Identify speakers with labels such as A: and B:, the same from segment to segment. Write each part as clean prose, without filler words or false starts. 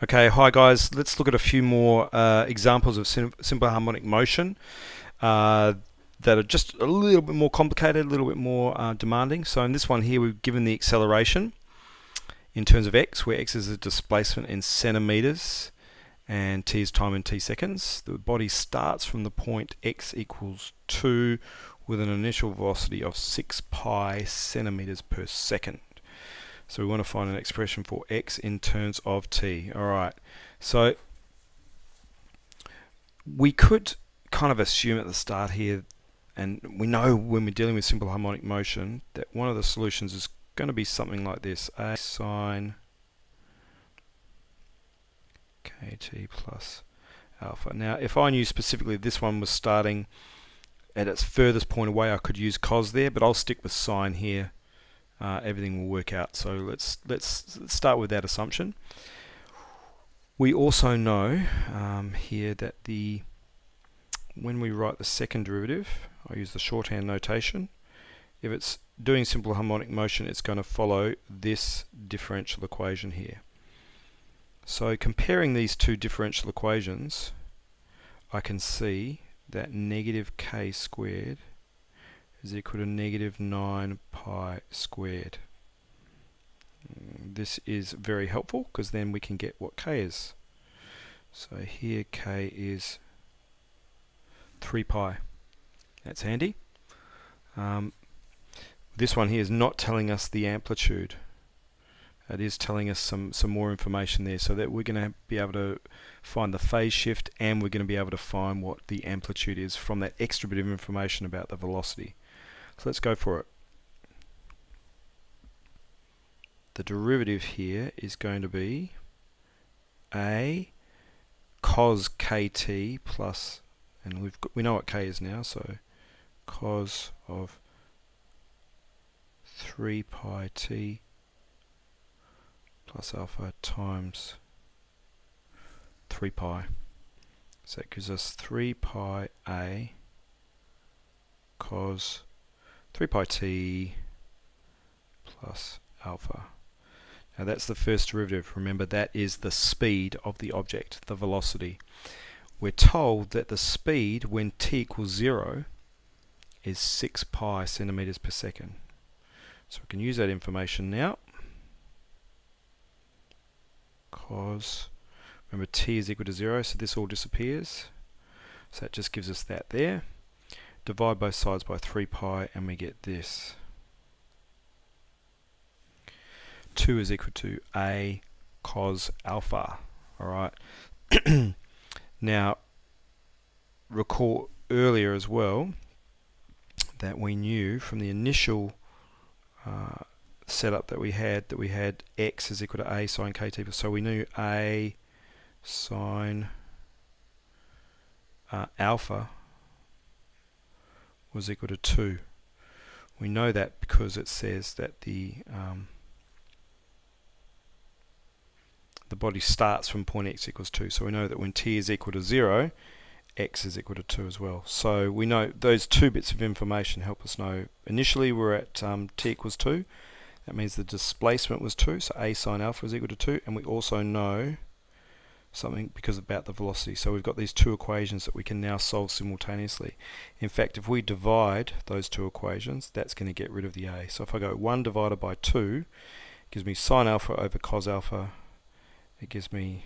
A: Okay, hi guys. Let's look at a few more examples of simple harmonic motion uh, that are just a little bit more complicated, a little bit more demanding. So in this one here, we've given the acceleration in terms of x, where x is a displacement in centimeters and t is time in t seconds. The body starts from the point x equals 2 with an initial velocity of 6 pi centimeters per second. So we want to find an expression for x in terms of t. Alright, so we could kind of assume at the start here, and we know when we're dealing with simple harmonic motion, that one of the solutions is going to be something like this. A sine kt plus alpha. Now, if I knew specifically this one was starting at its furthest point away, I could use cos there, but I'll stick with sine here. Everything will work out. So let's start with that assumption. We also know here that when we write the second derivative, I use the shorthand notation. If it's doing simple harmonic motion, it's going to follow this differential equation here. So comparing these two differential equations, I can see that negative k squared is equal to negative 9 pi squared. This is very helpful because then we can get what k is. So here k is 3 pi. That's handy. This one here is not telling us the amplitude. It is telling us some more information there, so that we're going to be able to find the phase shift, and we're going to be able to find what the amplitude is from that extra bit of information about the velocity. So let's go for it. The derivative here is going to be a cos kt plus, and we know what k is now, so cos of 3 pi t plus alpha times 3 pi. So that gives us 3 pi a cos 3 pi t plus alpha. Now that's the first derivative. Remember, that is the speed of the object, the velocity. We're told that the speed when t equals 0 is 6 pi centimeters per second. So we can use that information now. Cos, remember t is equal to 0, so this all disappears. So that just gives us that there. Divide both sides by 3 pi and we get this. 2 is equal to a cos alpha. Alright. Now, recall earlier as well that we knew from the initial setup that we had x is equal to a sine kt. So we knew a sine alpha was equal to 2. We know that because it says that the body starts from point x equals 2. So we know that when t is equal to 0, x is equal to 2 as well. So we know those two bits of information help us know. Initially we're at t equals 2. That means the displacement was 2, so a sine alpha is equal to 2. And we also know something because about the velocity. So we've got these two equations that we can now solve simultaneously. In fact, if we divide those two equations, that's going to get rid of the a. So if I go 1 divided by 2, it gives me sine alpha over cos alpha. It gives me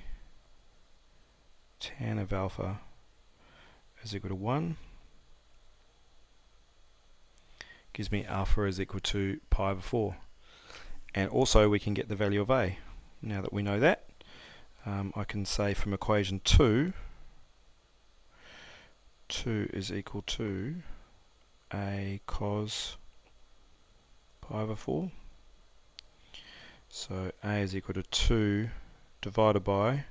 A: tan of alpha is equal to 1. Gives me alpha is equal to pi over 4. And also we can get the value of a. Now that we know that, I can say from equation 2, 2 is equal to a cos pi over 4. So a is equal to 2 divided by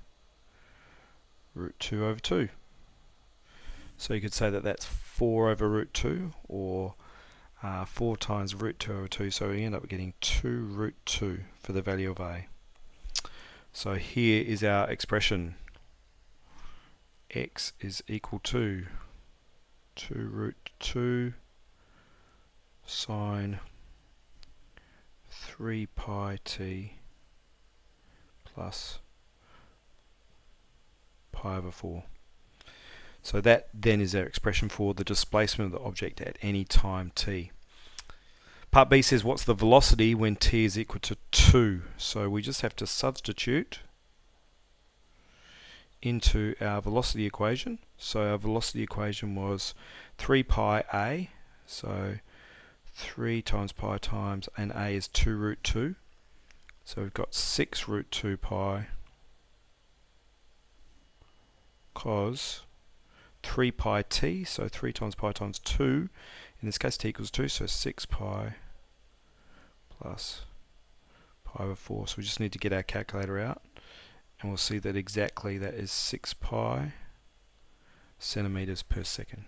A: root 2 over 2. So you could say that that's 4 over root 2, or 4 times root 2 over 2. So we end up getting 2 root 2 for the value of a. So here is our expression. X is equal to 2 root 2 sine 3 pi t plus pi over 4. So that then is our expression for the displacement of the object at any time t. Part B says what's the velocity when t is equal to 2. So we just have to substitute into our velocity equation. So our velocity equation was 3 pi a, so 3 times pi times, and a is 2 root 2. So we've got 6 root 2 pi cos 3 pi t, so 3 times pi times 2, in this case t equals 2, so 6 pi plus pi over 4. So we just need to get our calculator out, and we'll see that exactly that is 6 pi centimeters per second.